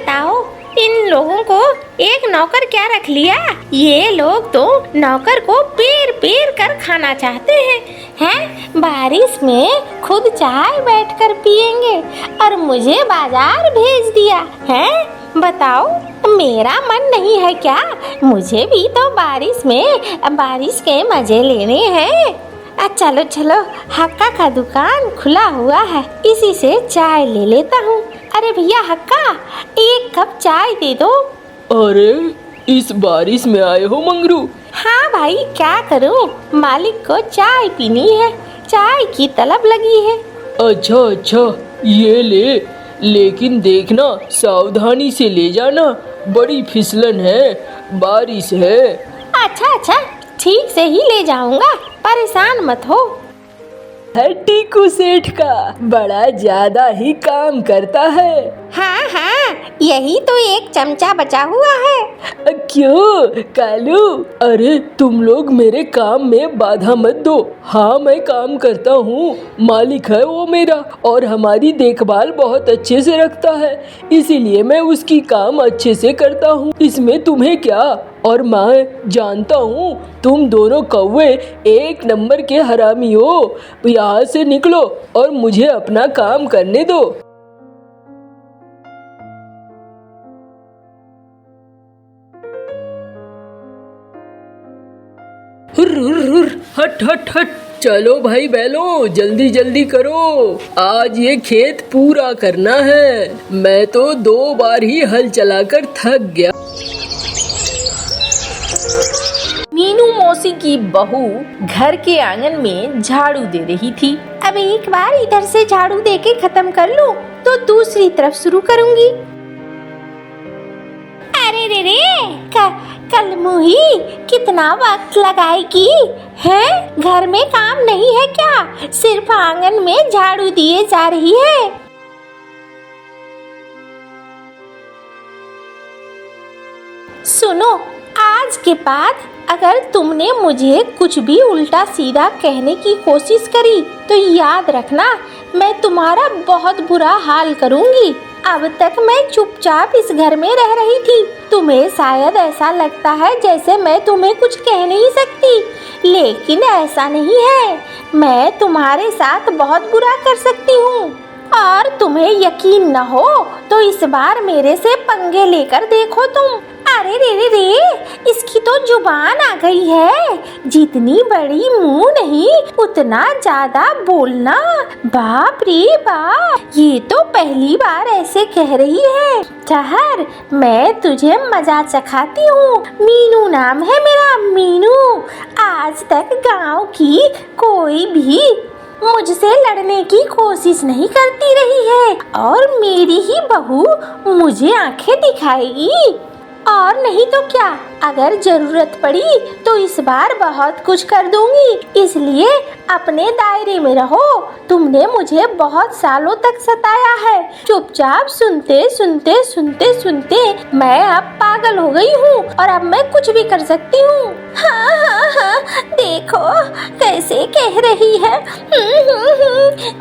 बताओ, इन लोगों को एक नौकर क्या रख लिया? ये लोग तो नौकर को पेर पेर कर खाना चाहते हैं। बारिश में खुद चाय बैठकर पिएंगे और मुझे बाजार भेज दिया है। बताओ, मेरा मन नहीं है क्या? मुझे भी तो बारिश के मजे लेने हैं। चलो चलो, हक्का का दुकान खुला हुआ है, इसी से चाय ले लेता हूँ। अरे भैया हक्का, एक कप चाय दे दो। अरे, इस बारिश में आए हो मंगरू? हाँ भाई, क्या करूँ, मालिक को चाय पीनी है, चाय की तलब लगी है। अच्छा, ये ले, लेकिन देखना सावधानी से ले जाना, बड़ी फिसलन है, बारिश है। अच्छा, ठीक से ही ले जाऊंगा, परेशान मत हो। टीकू सेठ का बड़ा ज्यादा ही काम करता है। हाँ, यही तो एक चमचा बचा हुआ है। क्यों कालू? अरे तुम लोग मेरे काम में बाधा मत दो। हाँ, मैं काम करता हूँ, मालिक है वो मेरा और हमारी देखभाल बहुत अच्छे से रखता है, इसीलिए मैं उसकी काम अच्छे से करता हूँ। इसमें तुम्हें क्या? और मैं जानता हूँ तुम दोनों कौवे एक नंबर के हरामी हो। यहाँ से निकलो और मुझे अपना काम करने दो। हट, चलो भाई बैलो, जल्दी जल्दी करो, आज ये खेत पूरा करना है। मैं तो 2 बार ही हल चलाकर थक गया। मीनू मौसी की बहू घर के आंगन में झाड़ू दे रही थी। अब एक बार इधर से झाड़ू देके खत्म कर लूं, तो दूसरी तरफ शुरू करूंगी। अरे रे, कल मुही कितना वक्त लगाएगी है? घर में काम नहीं है क्या? सिर्फ आंगन में झाड़ू दिए जा रही है। सुनो, आज के बाद अगर तुमने मुझे कुछ भी उल्टा सीधा कहने की कोशिश करी तो याद रखना, मैं तुम्हारा बहुत बुरा हाल करूंगी। अब तक मैं चुपचाप इस घर में रह रही थी। तुम्हें शायद ऐसा लगता है जैसे मैं तुम्हें कुछ कह नहीं सकती, लेकिन ऐसा नहीं है। मैं तुम्हारे साथ बहुत बुरा कर सकती हूँ और तुम्हें यकीन न हो तो इस बार मेरे से पंगे लेकर देखो तुम। अरे रे, इसकी तो जुबान आ गई है। जितनी बड़ी मुंह नहीं, उतना ज्यादा बोलना। बाप रे बाप, ये तो पहली बार ऐसे कह रही है। ठहर, मैं तुझे मजा चखाती हूँ। मीनू नाम है मेरा, मीनू। आज तक गांव की कोई भी मुझसे लड़ने की कोशिश नहीं करती रही है और मेरी ही बहू मुझे आंखें दिखाएगी। और नहीं तो क्या, अगर जरूरत पड़ी तो इस बार बहुत कुछ कर दूंगी, इसलिए अपने दायरे में रहो। तुमने मुझे बहुत सालों तक सताया है। चुपचाप सुनते मैं अब पागल हो गई हूँ और अब मैं कुछ भी कर सकती हूँ। हाँ, देखो कैसे कह रही है।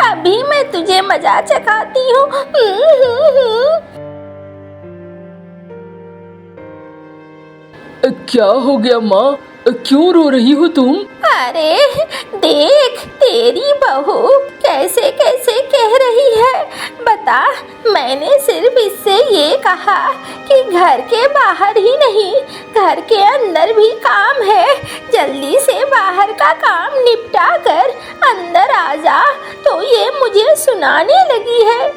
अभी मैं तुझे मजा चखाती हूँ। क्या हो गया माँ? क्यों रो रही हो तुम? अरे देख, तेरी बहू कैसे कह रही है। बता, मैंने सिर्फ इससे ये कहा कि घर के बाहर ही नहीं, घर के अंदर भी काम है। जल्दी से बाहर का काम निपटा कर अंदर आ जा, तो ये मुझे सुनाने लगी है।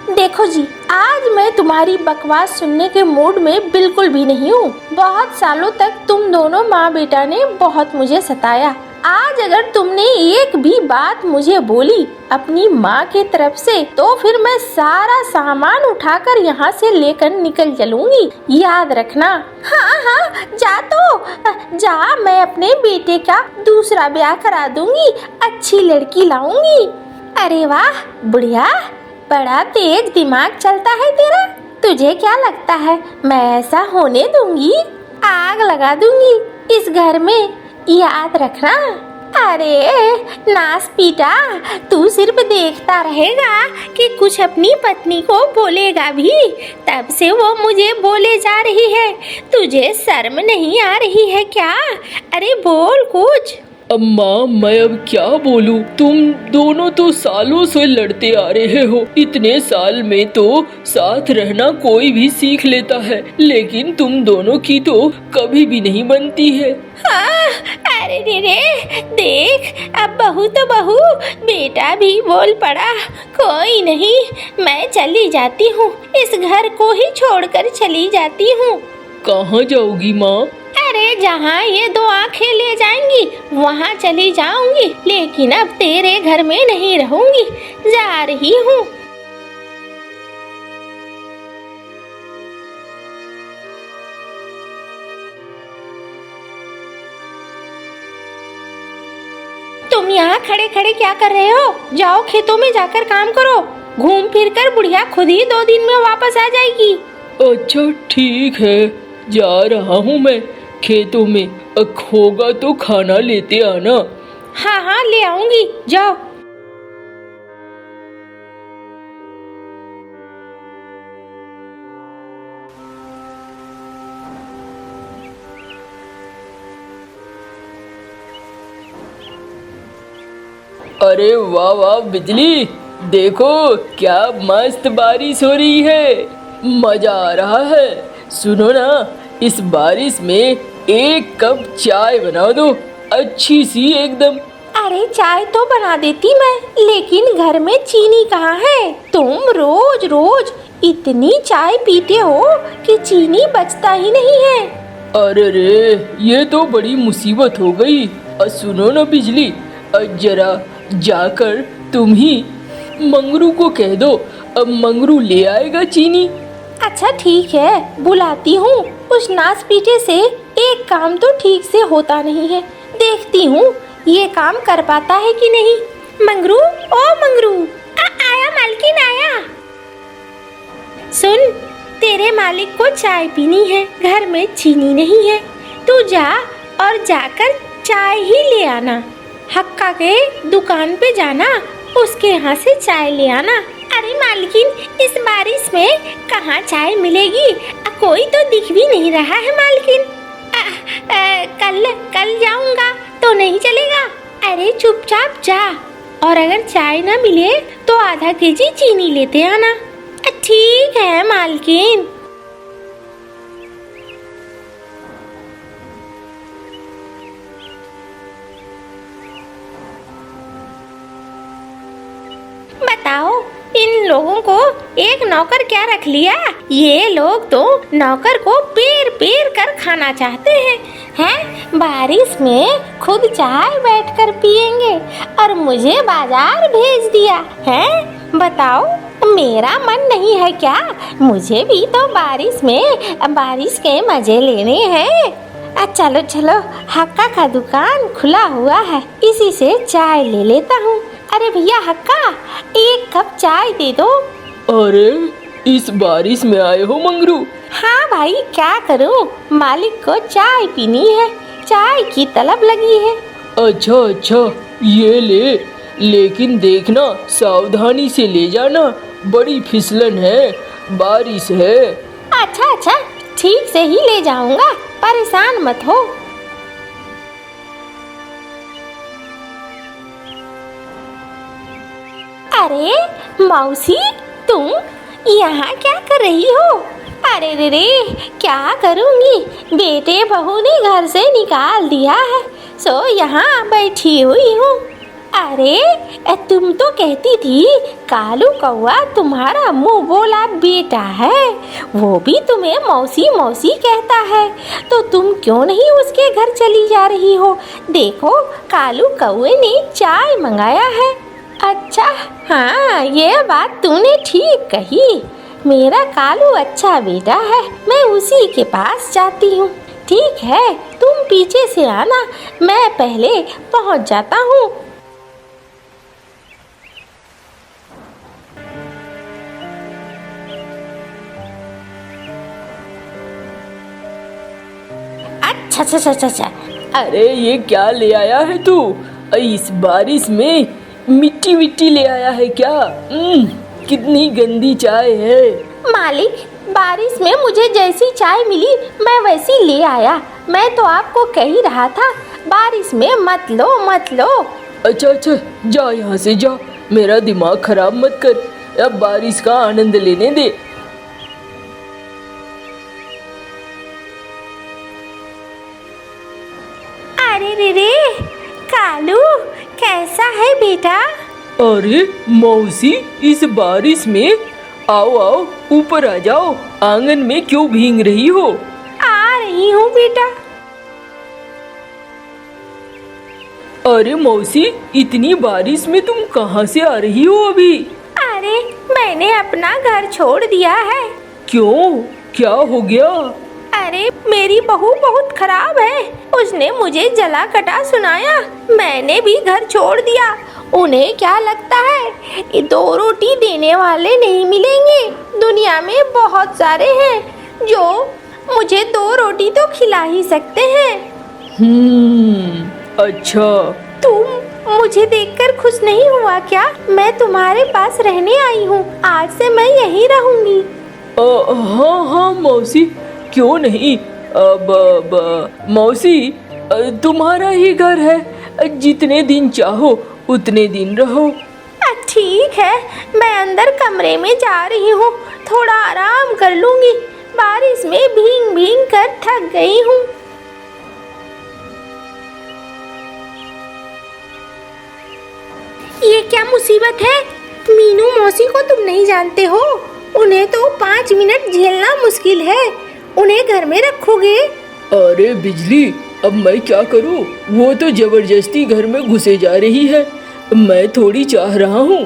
देखो जी, आज मैं तुम्हारी बकवास सुनने के मूड में बिल्कुल भी नहीं हूँ। बहुत सालों तक तुम दोनों माँ बेटा ने बहुत मुझे सताया। आज अगर तुमने एक भी बात मुझे बोली अपनी माँ की तरफ से, तो फिर मैं सारा सामान उठाकर यहाँ से लेकर निकल चलूंगी, याद रखना। हाँ, जा, मैं अपने बेटे का दूसरा ब्याह करा दूंगी, अच्छी लड़की लाऊंगी। अरे वाह बुढ़िया, बड़ा तेज दिमाग चलता है तेरा। तुझे क्या लगता है मैं ऐसा होने दूंगी? आग लगा दूंगी इस घर में, याद रखना। अरे नास पीटा, तू सिर्फ देखता रहेगा कि कुछ अपनी पत्नी को बोलेगा भी। तब से वो मुझे बोले जा रही है। तुझे शर्म नहीं आ रही है क्या? अरे बोल कुछ। अम्मा मैं अब क्या बोलूं? तुम दोनों तो सालों से लड़ते आ रहे हो। इतने साल में तो साथ रहना कोई भी सीख लेता है, लेकिन तुम दोनों की तो कभी भी नहीं बनती है। हाँ, अरे रे देख, अब बहू तो बहू, बेटा भी बोल पड़ा। कोई नहीं, मैं चली जाती हूँ, इस घर को ही छोड़कर चली जाती हूँ। कहाँ जाओगी माँ? अरे जहाँ ये दो आंखें ले जाएंगी वहाँ चली जाऊंगी, लेकिन अब तेरे घर में नहीं रहूंगी, जा रही हूँ। तुम यहाँ खड़े खड़े क्या कर रहे हो? जाओ खेतों में जाकर काम करो। घूम फिर कर बुढ़िया खुद ही 2 दिन में वापस आ जाएगी। अच्छा ठीक है, जा रहा हूँ मैं खेतों में। होगा तो खाना लेते आना। हाँ हाँ ले आऊंगी, जाओ। अरे वाह वाह बिजली, देखो क्या मस्त बारिश हो रही है, मजा आ रहा है। सुनो ना, इस बारिश में 1 कप चाय बना दो, अच्छी सी एकदम। अरे चाय तो बना देती मैं, लेकिन घर में चीनी कहाँ है? तुम रोज रोज इतनी चाय पीते हो कि चीनी बचता ही नहीं है। अरे रे, ये तो बड़ी मुसीबत हो गई। सुनो ना बिजली, जरा जाकर तुम ही मंगरू को कह दो, अब मंगरू ले आएगा चीनी। अच्छा ठीक है, बुलाती हूँ। उस नास पीटे से एक काम तो ठीक से होता नहीं है, देखती हूँ ये काम कर पाता है कि नहीं। मंगरू, ओ मंगरू, आया मालकिन आया। सुन, तेरे मालिक को चाय पीनी है, घर में चीनी नहीं है। तू जा और जाकर चाय ही ले आना। हक्का के दुकान पे जाना, उसके यहाँ से चाय ले आना। अरे मालकिन, इस बारिश में कहाँ चाय मिलेगी? कोई तो दिख भी नहीं रहा है मालकिन। कल जाऊंगा तो नहीं चलेगा? अरे चुपचाप जा, और अगर चाय ना मिले तो आधा केजी चीनी लेते आना। ठीक है मालकिन। बताओ, इन लोगों को एक नौकर क्या रख लिया? ये लोग तो नौकर को पेर पेर कर खाना चाहते हैं। हैं? बारिश में खुद चाय बैठकर पिएंगे और मुझे बाजार भेज दिया है। बताओ, मेरा मन नहीं है क्या? मुझे भी तो बारिश के मजे लेने हैं। चलो चलो, हक्का का दुकान खुला हुआ है, इसी से चाय ले लेता हूँ। अरे भैया हक्का, 1 कप चाय दे दो। अरे इस बारिश में आए हो मंगरू? हाँ भाई, क्या करूँ, मालिक को चाय पीनी है, चाय की तलब लगी है। अच्छा अच्छा, ये ले, लेकिन देखना सावधानी से ले जाना, बड़ी फिसलन है, बारिश है। अच्छा अच्छा, ठीक से ही ले जाऊंगा, परेशान मत हो। अरे मौसी, तुम यहाँ क्या कर रही हो? अरे रे, क्या करूँगी, बेटे बहू ने घर से निकाल दिया है, सो यहाँ बैठी हुई हूँ। अरे तुम तो कहती थी कालू कौआ तुम्हारा मुंह बोला बेटा है, वो भी तुम्हें मौसी मौसी कहता है, तो तुम क्यों नहीं उसके घर चली जा रही हो? देखो, कालू कौए ने चाय मंगाया है। अच्छा हाँ, ये बात तूने ठीक कही, मेरा कालू अच्छा बेटा है, मैं उसी के पास जाती हूँ। ठीक है, तुम पीछे से आना, मैं पहले पहुँच जाता हूँ। अच्छा अच्छा अच्छा अच्छा। अरे ये क्या ले आया है तू? इस बारिश में मिट्टी विट्टी ले आया है क्या? कितनी गंदी चाय है। मालिक, बारिश में मुझे जैसी चाय मिली मैं वैसी ले आया। मैं तो आपको कह ही रहा था बारिश में मत लो मत लो। अच्छा अच्छा, जा यहाँ से जा, मेरा दिमाग खराब मत कर, अब बारिश का आनंद लेने दे। अरे रे रे, कालू कैसा है बेटा? अरे मौसी, इस बारिश में आओ आओ, ऊपर आ जाओ, आंगन में क्यों भीग रही हो? आ रही हूँ बेटा। अरे मौसी, इतनी बारिश में तुम कहाँ से आ रही हो अभी? अरे मैंने अपना घर छोड़ दिया है। क्यों, क्या हो गया? अरे मेरी बहू बहुत खराब है, उसने मुझे जला कटा सुनाया, मैंने भी घर छोड़ दिया। उन्हें क्या लगता है ये 2 रोटी देने वाले नहीं मिलेंगे? दुनिया में बहुत सारे हैं जो मुझे 2 रोटी तो खिला ही सकते हैं। अच्छा। तुम मुझे देखकर खुश नहीं हुआ क्या? मैं तुम्हारे पास रहने आई हूँ, आज से मैं यहीं रहूंगी। हाँ हाँ मौसी, क्यों नहीं। मौसी, तुम्हारा ही घर है, जितने दिन चाहो उतने दिन रहो। ठीक है, मैं अंदर कमरे में जा रही हूँ, थोड़ा आराम कर लूंगी, बारिश में भीग भीग कर थक गई हूँ। ये क्या मुसीबत है? मीनू मौसी को तुम नहीं जानते हो? उन्हें तो 5 मिनट झेलना मुश्किल है, उन्हें घर में रखोगे? अरे बिजली, अब मैं क्या करूं? वो तो जबरदस्ती घर में घुसे जा रही है, मैं थोड़ी चाह रहा हूँ।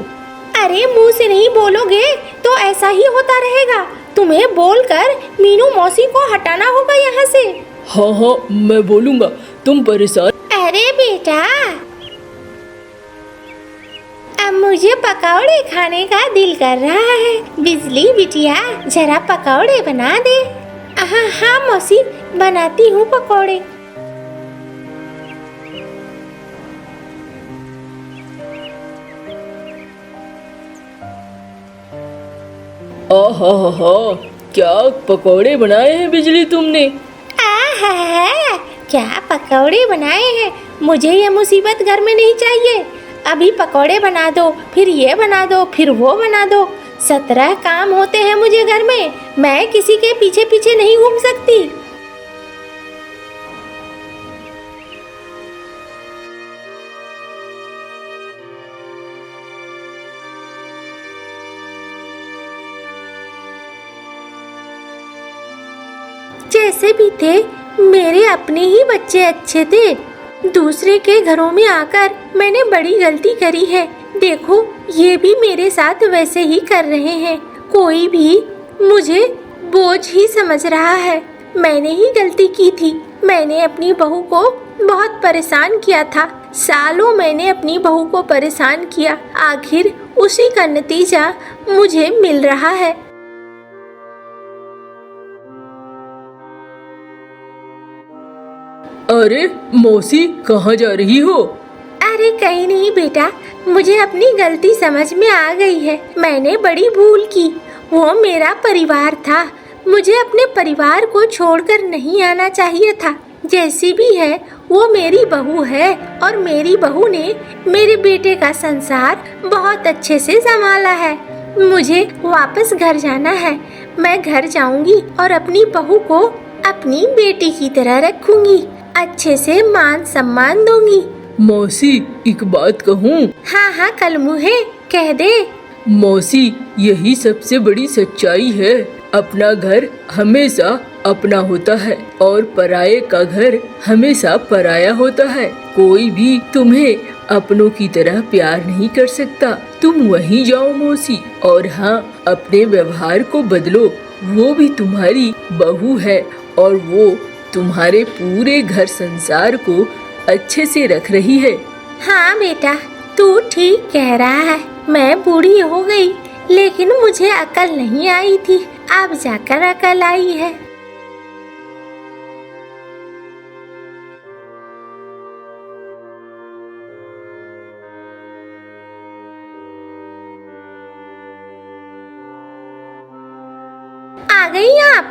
अरे मुंह से नहीं बोलोगे तो ऐसा ही होता रहेगा, तुम्हें बोलकर मीनू मौसी को हटाना होगा यहाँ से। हाँ हाँ, मैं बोलूँगा, तुम परेशान। अरे बेटा, अब मुझे पकौड़े खाने का दिल कर रहा है। बिजली बिटिया, जरा पकौड़े बना दे। हाँ हाँ मौसी, बनाती हूँ पकौड़े। आहा, क्या पकौड़े बनाए हैं बिजली तुमने? आहा, क्या पकौड़े बनाए हैं। मुझे ये मुसीबत घर में नहीं चाहिए। अभी पकौड़े बना दो, फिर ये बना दो, फिर वो बना दो। 17 काम होते हैं मुझे घर में, मैं किसी के पीछे पीछे नहीं घूम सकती। जैसे भी थे, मेरे अपने ही बच्चे अच्छे थे। दूसरे के घरों में आकर मैंने बड़ी गलती करी है। देखो, ये भी मेरे साथ वैसे ही कर रहे हैं। कोई भी मुझे बोझ ही समझ रहा है। मैंने ही गलती की थी। मैंने अपनी बहू को बहुत परेशान किया था। सालों मैंने अपनी बहू को परेशान किया, आखिर उसी का नतीजा मुझे मिल रहा है। अरे मौसी, कहाँ जा रही हो? अरे कहीं नहीं बेटा, मुझे अपनी गलती समझ में आ गई है। मैंने बड़ी भूल की। वो मेरा परिवार था, मुझे अपने परिवार को छोड़कर नहीं आना चाहिए था। जैसी भी है, वो मेरी बहू है और मेरी बहू ने मेरे बेटे का संसार बहुत अच्छे से संभाला है। मुझे वापस घर जाना है। मैं घर जाऊंगी और अपनी बहू को अपनी बेटी की तरह रखूंगी, अच्छे से मान सम्मान दूंगी। मौसी, एक बात कहूँ? हाँ हाँ कलमुहे, कह दे। मौसी, यही सबसे बड़ी सच्चाई है। अपना घर हमेशा अपना होता है और पराये का घर हमेशा पराया होता है। कोई भी तुम्हें अपनों की तरह प्यार नहीं कर सकता। तुम वहीं जाओ मौसी, और हाँ, अपने व्यवहार को बदलो। वो भी तुम्हारी बहू है और वो तुम्हारे पूरे घर संसार को अच्छे से रख रही है। हाँ बेटा, तू ठीक कह रहा है। मैं बूढ़ी हो गई, लेकिन मुझे अकल नहीं आई थी, अब जाकर अकल आई है। आ गई आप?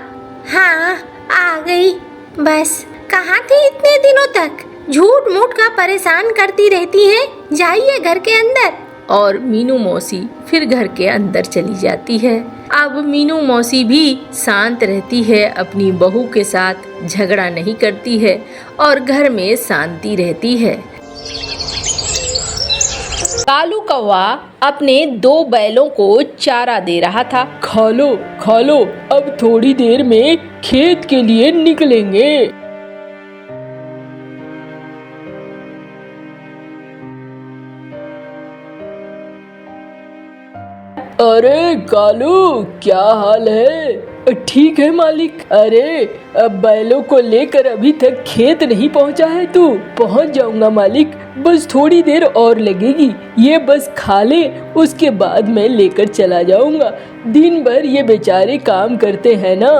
हाँ, आ गई। बस कहाँ थी इतने दिनों तक? झूठ मूठ का परेशान करती रहती है। जाइए घर के अंदर। और मीनू मौसी फिर घर के अंदर चली जाती है। अब मीनू मौसी भी शांत रहती है, अपनी बहू के साथ झगड़ा नहीं करती है और घर में शांति रहती है। कालू कौवा अपने 2 बैलों को चारा दे रहा था। खा लो, अब थोड़ी देर में खेत के लिए निकलेंगे। अरे कालू, क्या हाल है? ठीक है मालिक। अरे अब बैलों को लेकर अभी तक खेत नहीं पहुंचा है तू? पहुंच जाऊंगा मालिक, बस थोड़ी देर और लगेगी। ये बस खा ले, उसके बाद मैं लेकर चला जाऊंगा। दिन भर ये बेचारे काम करते हैं ना।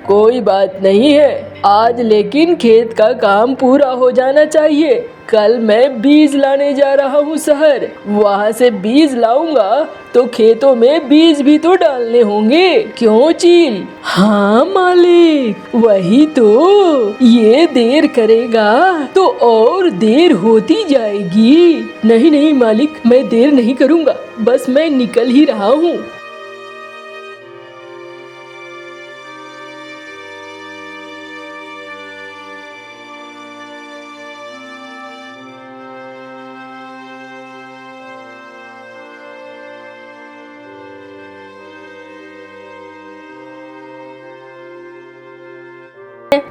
कोई बात नहीं है, आज लेकिन खेत का काम पूरा हो जाना चाहिए। कल मैं बीज लाने जा रहा हूँ शहर, वहाँ से बीज लाऊंगा तो खेतों में बीज भी तो डालने होंगे। क्यों चील? हाँ मालिक, वही तो। ये देर करेगा तो और देर होती जाएगी। नहीं मालिक, मैं देर नहीं करूँगा, बस मैं निकल ही रहा हूँ।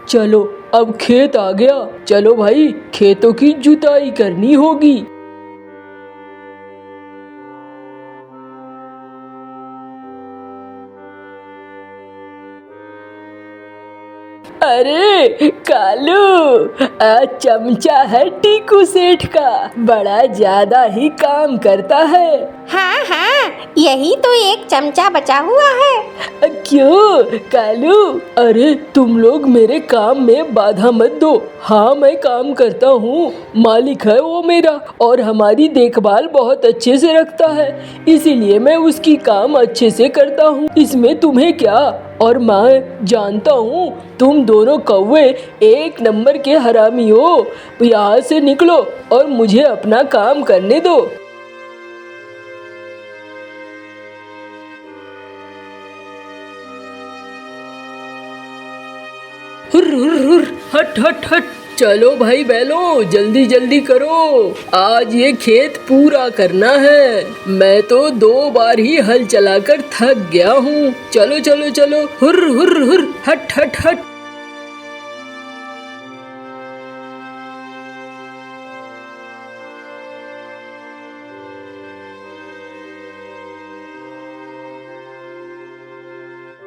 चलो अब खेत आ गया, चलो भाई खेतों की जुताई करनी होगी। अरे कालू, चमचा है टीकू सेठ का, बड़ा ज्यादा ही काम करता है। हाँ, यही तो एक चमचा बचा हुआ है। क्यों कालू? अरे तुम लोग मेरे काम में बाधा मत दो। हाँ, मैं काम करता हूँ, मालिक है वो मेरा और हमारी देखभाल बहुत अच्छे से रखता है, इसीलिए मैं उसकी काम अच्छे से करता हूँ। इसमें तुम्हें क्या? और मैं जानता हूँ तुम दोनों कौवे एक नंबर के हरामी हो। यहाँ से निकलो और मुझे अपना काम करने दो। हट, चलो भाई बैलो, जल्दी जल्दी करो, आज ये खेत पूरा करना है। मैं तो 2 बार ही हल चलाकर थक गया हूँ। चलो, हुर, हट।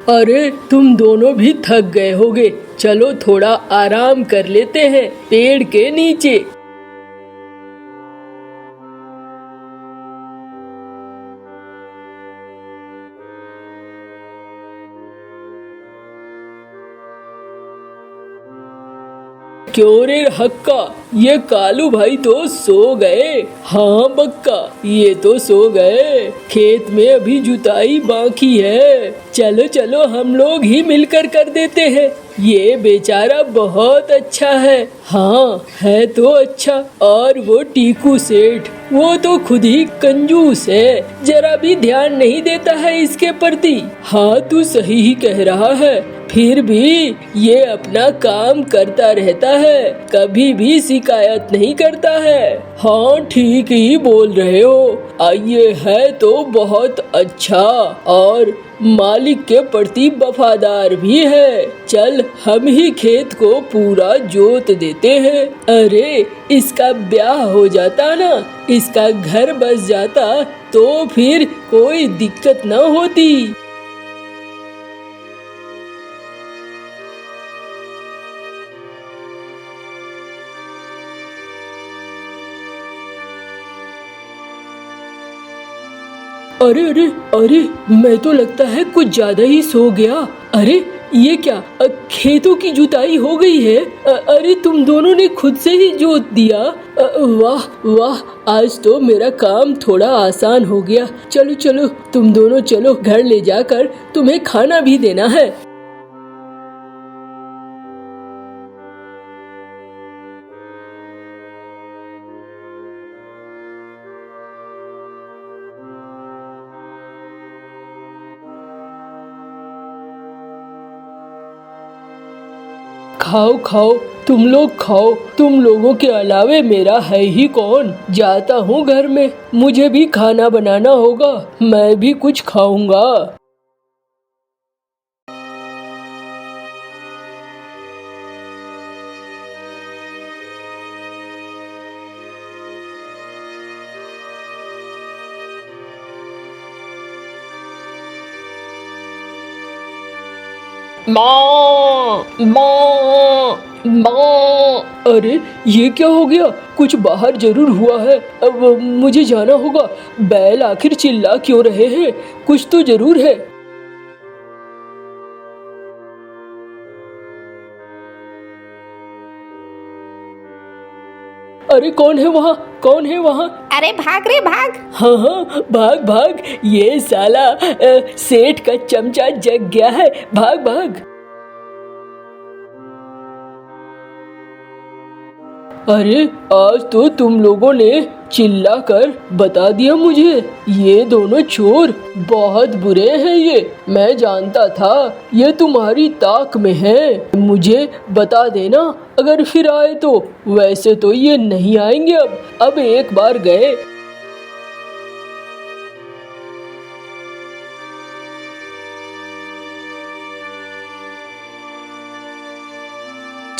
अरे तुम दोनों भी थक गए होगे, चलो थोड़ा आराम कर लेते हैं पेड़ के नीचे। क्यों रे हक्का, ये कालू भाई तो सो गए। हाँ बक्का, ये तो सो गए, खेत में अभी जुताई बाकी है। चलो हम लोग ही मिलकर कर देते हैं। ये बेचारा बहुत अच्छा है। हाँ, है तो अच्छा। और वो टीकू सेठ, वो तो खुद ही कंजूस है, जरा भी ध्यान नहीं देता है इसके प्रति। हाँ, तू सही ही कह रहा है। फिर भी ये अपना काम करता रहता है, कभी भी शिकायत नहीं करता है। हाँ, ठीक ही बोल रहे हो। ये है तो बहुत अच्छा और मालिक के प्रति वफादार भी है। चल हम ही खेत को पूरा जोत देते हैं। अरे इसका ब्याह हो जाता ना, इसका घर बस जाता तो फिर कोई दिक्कत न होती। अरे मैं तो लगता है कुछ ज्यादा ही सो गया। अरे ये क्या खेतों की जुताई हो गई है? अरे तुम दोनों ने खुद से ही जोत दिया? वाह वाह, आज तो मेरा काम थोड़ा आसान हो गया। चलो चलो, तुम दोनों चलो, घर ले जाकर तुम्हें खाना भी देना है। खाओ खाओ, तुम लोग खाओ, तुम लोगों के अलावे मेरा है ही कौन। जाता हूँ घर में, मुझे भी खाना बनाना होगा, मैं भी कुछ खाऊंगा। माँ माँ माँ। अरे ये क्या हो गया? कुछ बाहर जरूर हुआ है। अब मुझे जाना होगा। बैल आखिर चिल्ला क्यों रहे हैं? कुछ तो जरूर है। अरे कौन है वहाँ? कौन है वहाँ? अरे भाग रे भाग। हाँ हाँ, भाग भाग, ये साला सेठ का चमचा जग गया है। भाग भाग। अरे आज तो तुम लोगों ने चिल्ला कर बता दिया मुझे। ये दोनों चोर बहुत बुरे हैं। ये मैं जानता था ये तुम्हारी ताक में है। मुझे बता देना अगर फिर आए तो। वैसे तो ये नहीं आएंगे अब एक बार गए।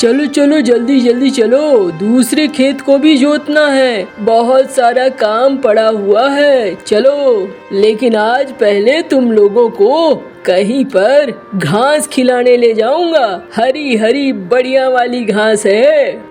चलो चलो, जल्दी जल्दी चलो, दूसरे खेत को भी जोतना है। बहुत सारा काम पड़ा हुआ है। चलो, लेकिन आज पहले तुम लोगों को कहीं पर घास खिलाने ले जाऊंगा। हरी हरी बढ़िया वाली घास है।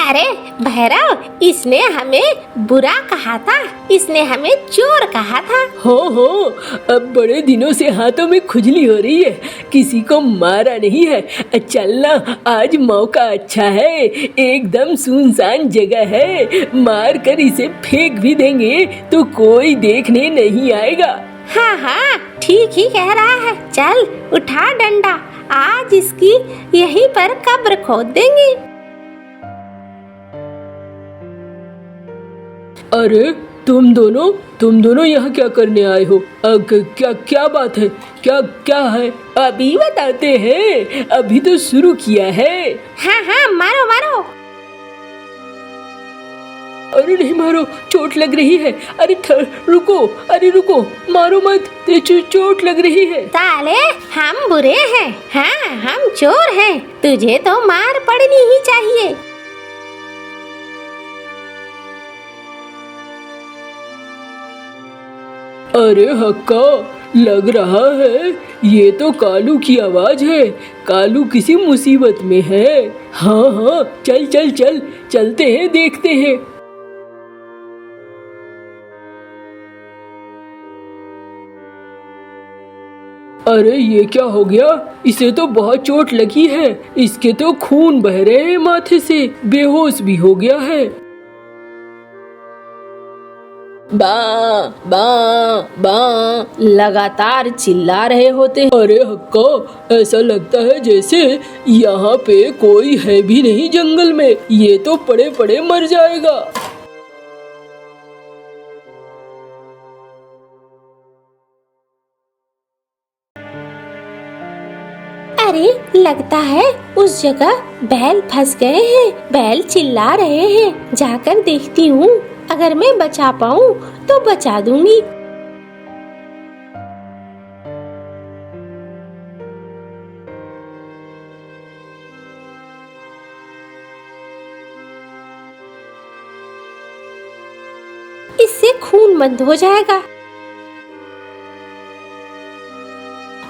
अरे भैरव, इसने हमें बुरा कहा था, इसने हमें चोर कहा था। हाँ, अब बड़े दिनों से हाथों में खुजली हो रही है, किसी को मारा नहीं है। चलना, आज मौका अच्छा है, एकदम सुनसान जगह है, मार कर इसे फेंक भी देंगे तो कोई देखने नहीं आएगा। हाँ हाँ, ठीक ही कह रहा है। चल उठा डंडा, आज इसकी यहीं पर कब्र खोद देंगे। अरे तुम दोनों यहाँ क्या करने आए हो? क्या बात है? क्या है? अभी बताते हैं, अभी तो शुरू किया है। हाँ हाँ, मारो मारो। अरे नहीं मारो, चोट लग रही है। अरे रुको, अरे रुको, मारो मत, चोट लग रही है। साले, हम बुरे हैं। हाँ, हम चोर हैं, तुझे तो मार पड़नी ही चाहिए। अरे हक्का, लग रहा है ये तो कालू की आवाज है। कालू किसी मुसीबत में है। हाँ हाँ, चलते हैं, देखते हैं। अरे ये क्या हो गया? इसे तो बहुत चोट लगी है। इसके तो खून बह रहे हैं माथे से, बेहोश भी हो गया है। बा बा बा लगातार चिल्ला रहे होते हैं। अरे हक्का, ऐसा लगता है जैसे यहाँ पे कोई है भी नहीं जंगल में। ये तो पड़े पड़े मर जाएगा। अरे लगता है उस जगह बैल फंस गए हैं। बैल चिल्ला रहे हैं, जाकर देखती हूँ, अगर मैं बचा पाऊँ तो बचा दूंगी। इससे खून बंद हो जाएगा।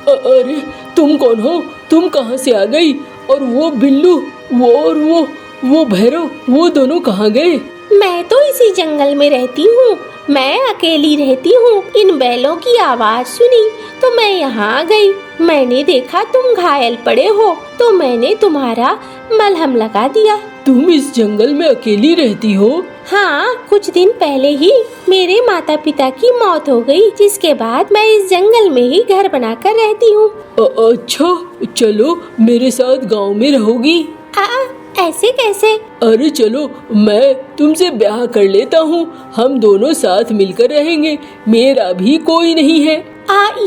अरे तुम कौन हो? तुम कहाँ से आ गई? और वो बिल्लू, वो भैरव, वो दोनों कहाँ गए? मैं तो इसी जंगल में रहती हूँ, मैं अकेली रहती हूँ। इन बैलों की आवाज सुनी तो मैं यहाँ आ गई। मैंने देखा तुम घायल पड़े हो तो मैंने तुम्हारा मलहम लगा दिया। तुम इस जंगल में अकेली रहती हो? हाँ, कुछ दिन पहले ही मेरे माता पिता की मौत हो गई, जिसके बाद मैं इस जंगल में ही घर बनाकर रहती हूँ। अच्छा, चलो मेरे साथ गांव में रहोगी। ऐसे कैसे? अरे चलो, मैं तुमसे ब्याह कर लेता हूँ, हम दोनों साथ मिलकर रहेंगे, मेरा भी कोई नहीं है।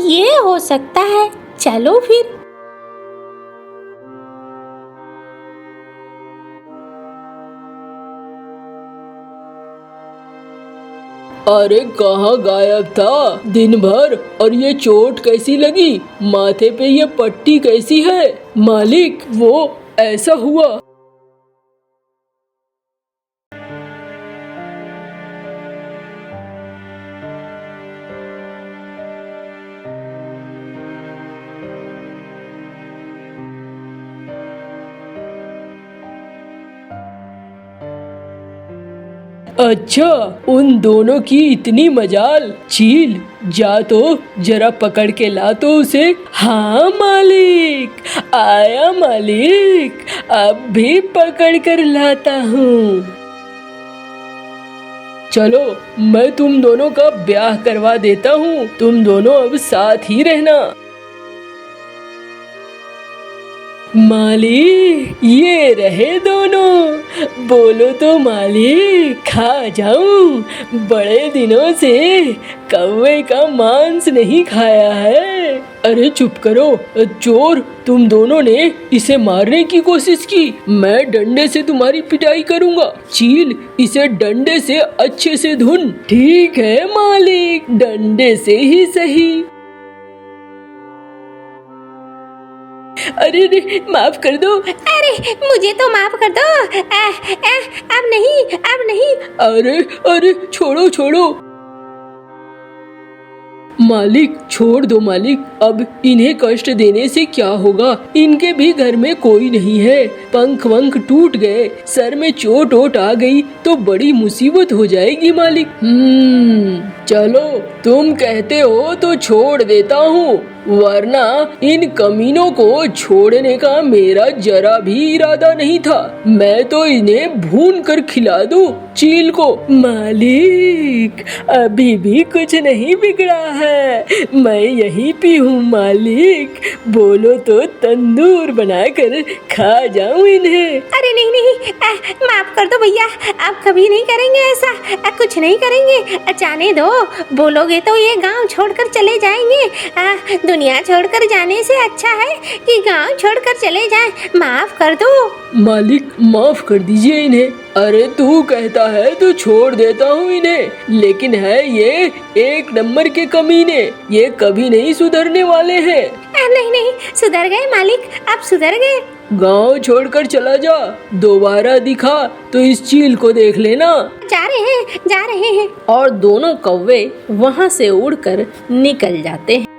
ये हो सकता है, चलो फिर। अरे कहाँ गायब था दिन भर? और ये चोट कैसी लगी? माथे पे ये पट्टी कैसी है? मालिक, वो ऐसा हुआ। अच्छा, उन दोनों की इतनी मजाल। चील, जा तो जरा पकड़ के ला तो उसे। हाँ मालिक, आया मालिक, अब भी पकड़ कर लाता हूँ। चलो, मैं तुम दोनों का ब्याह करवा देता हूँ, तुम दोनों अब साथ ही रहना। मालिक, ये रहे दोनों, बोलो तो मालिक, खा जाऊं? बड़े दिनों से कौवे का मांस नहीं खाया है। अरे चुप करो चोर, तुम दोनों ने इसे मारने की कोशिश की, मैं डंडे से तुम्हारी पिटाई करूंगा। चील, इसे डंडे से अच्छे से धुन। ठीक है मालिक, डंडे से ही सही। अरे माफ कर दो। अरे मुझे तो माफ कर दो। अब नहीं, अब नहीं। अरे छोड़ो छोड़ो। मालिक, छोड़ दो मालिक, अब इन्हें कष्ट देने से क्या होगा? इनके भी घर में कोई नहीं है, पंख वंख टूट गए, सर में चोट वोट आ गई तो बड़ी मुसीबत हो जाएगी मालिक। चलो, तुम कहते हो तो छोड़ देता हूँ, वरना इन कमीनों को छोड़ने का मेरा जरा भी इरादा नहीं था। मैं तो इन्हें भून कर खिला दूं चील को। मालिक, अभी भी कुछ नहीं बिगड़ा है, मैं यहीं पे हूँ मालिक, बोलो तो तंदूर बनाकर खा जाऊं इन्हें। अरे नहीं नहीं, माफ कर दो भैया, आप कभी नहीं करेंगे ऐसा, कुछ नहीं करेंगे, जाने दो। बोलोगे तो ये गांव छोड़कर चले जाएंगे। दुनिया छोड़कर जाने से अच्छा है कि गांव छोड़कर चले जाएं। माफ कर दो मालिक, माफ कर दीजिए इन्हें। अरे तू कहता है तो छोड़ देता हूँ इन्हें, लेकिन है ये एक नंबर के कमीने, ये कभी नहीं सुधरने वाले हैं। नहीं नहीं, सुधर गए मालिक, आप सुधर गए। गांव छोड़कर चला जा, दोबारा दिखा तो इस चील को देख लेना। जा रहे हैं, जा रहे हैं। और दोनों कौवे वहाँ से उड़कर निकल जाते हैं।